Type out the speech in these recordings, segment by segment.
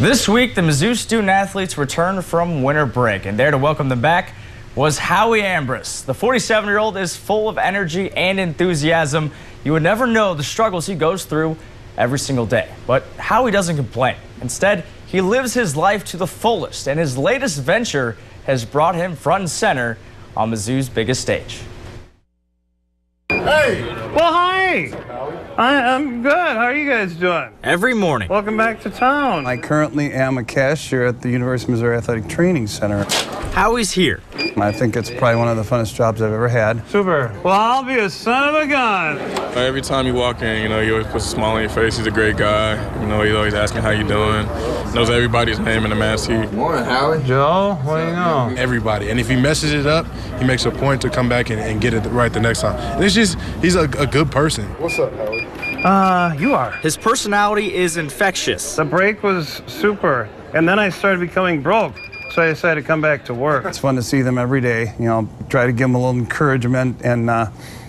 This week, the Mizzou student-athletes returned from winter break, and there to welcome them back was Howie Ambrus. The 47-year-old is full of energy and enthusiasm. You would never know the struggles he goes through every single day. But Howie doesn't complain. Instead, he lives his life to the fullest, and his latest venture has brought him front and center on Mizzou's biggest stage. Hey! Well, hi! I'm good. How are you guys doing? Every morning. Welcome back to town. I currently am a cashier at the University of Missouri Athletic Training Center. Howie's here. I think it's probably one of the funnest jobs I've ever had. Super. Well, I'll be a son of a gun. Every time you walk in, he always puts a smile on your face. He's a great guy. He's always asking how you doing. Knows everybody's name in the mass heat. Morning, Howie. Joe, what do you know? Everybody. And if he messes it up, he makes a point to come back and get it right the next time. And it's just, he's a good person. What's up, Howie? You are. His personality is infectious. The break was super, and then I started becoming broke. So I decided to come back to work. It's fun to see them every day. Try to give them a little encouragement and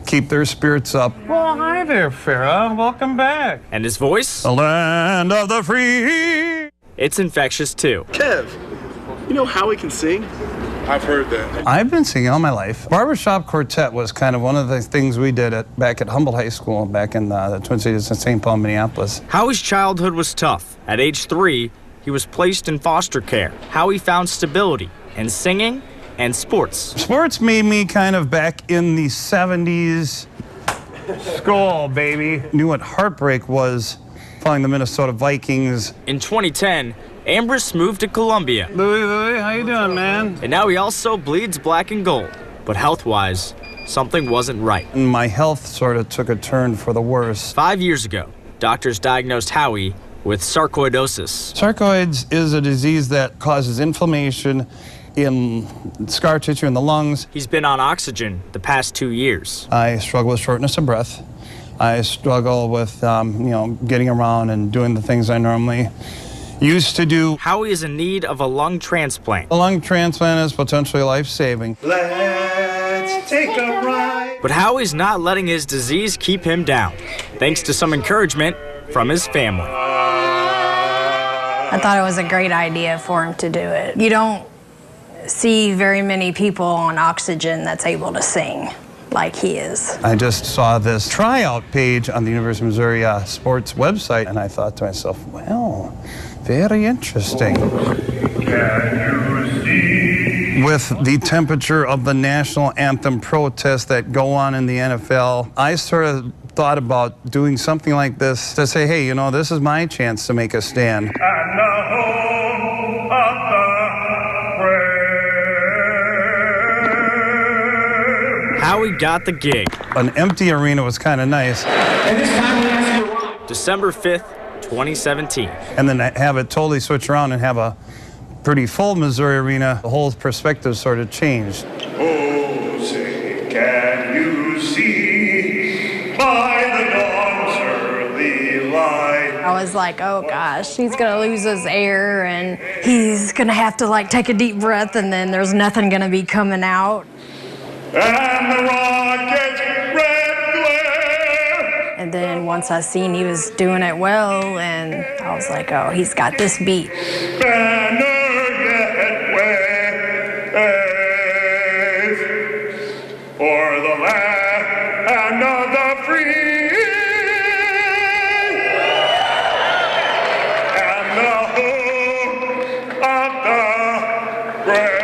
keep their spirits up. Well, hi there, Farrah. Welcome back. And his voice? The land of the free. It's infectious, too. Kev, you know Howie can sing? I've heard that. I've been singing all my life. Barbershop Quartet was kind of one of the things we did back at Humboldt High School, back in the Twin Cities in St. Paul, Minneapolis. Howie's childhood was tough. At age 3, he was placed in foster care. Howie found stability in singing and sports. Sports made me kind of back in the 70s. Skull, baby. Knew what heartbreak was, following the Minnesota Vikings. In 2010, Ambrus moved to Columbia. Louie, how you doing, man? And now he also bleeds black and gold. But health-wise, something wasn't right. And my health sort of took a turn for the worse. 5 years ago, doctors diagnosed Howie with sarcoidosis. Sarcoids is a disease that causes inflammation in scar tissue in the lungs. He's been on oxygen the past 2 years. I struggle with shortness of breath. I struggle with, getting around and doing the things I normally used to do. Howie is in need of a lung transplant. A lung transplant is potentially life-saving. Let's take a ride. But Howie's not letting his disease keep him down, thanks to some encouragement from his family. I thought it was a great idea for him to do it. You don't see very many people on oxygen that's able to sing like he is. I just saw this tryout page on the University of Missouri sports website, and I thought to myself, well, very interesting. With the temperature of the national anthem protests that go on in the NFL, I sort of thought about doing something like this to say, hey, this is my chance to make a stand. And the home of the brave. Howie got the gig. An empty arena was kind of nice. And this time we ask you why. December 5th, 2017. And then have it totally switch around and have a pretty full Missouri arena. The whole perspective sort of changed. Oh, say, can you see by the dawn's early light? I was like, oh gosh, he's gonna lose his air and he's gonna have to take a deep breath and then there's nothing gonna be coming out. And the rocket's red glare. And then once I seen he was doing it well, and I was like, oh, he's got this beat. Banner yet waves for the land of the free and the home of the brave.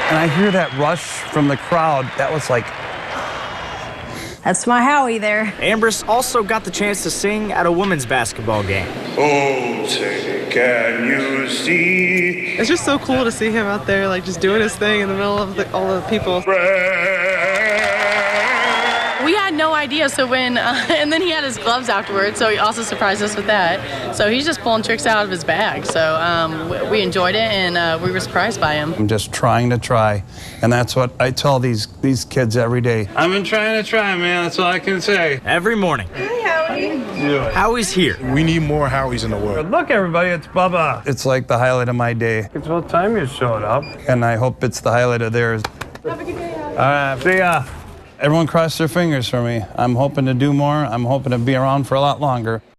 And I hear that rush from the crowd. That was like... That's my Howie there. Ambrus also got the chance to sing at a women's basketball game. Oh, say, can you see? It's just so cool to see him out there, just doing his thing in the middle of all the people. We had no idea, so and then he had his gloves afterwards, so he also surprised us with that. So he's just pulling tricks out of his bag. So we enjoyed it, and we were surprised by him. I'm just trying to try, and that's what I tell these kids every day. I've been trying to try, man. That's all I can say. Every morning. Hi, Howie. Howie's here. We need more Howies in the world. Look, everybody, it's Bubba. It's like the highlight of my day. It's about time you showed up. And I hope it's the highlight of theirs. Have a good day, Howie. All right, see ya. Everyone cross their fingers for me. I'm hoping to do more. I'm hoping to be around for a lot longer.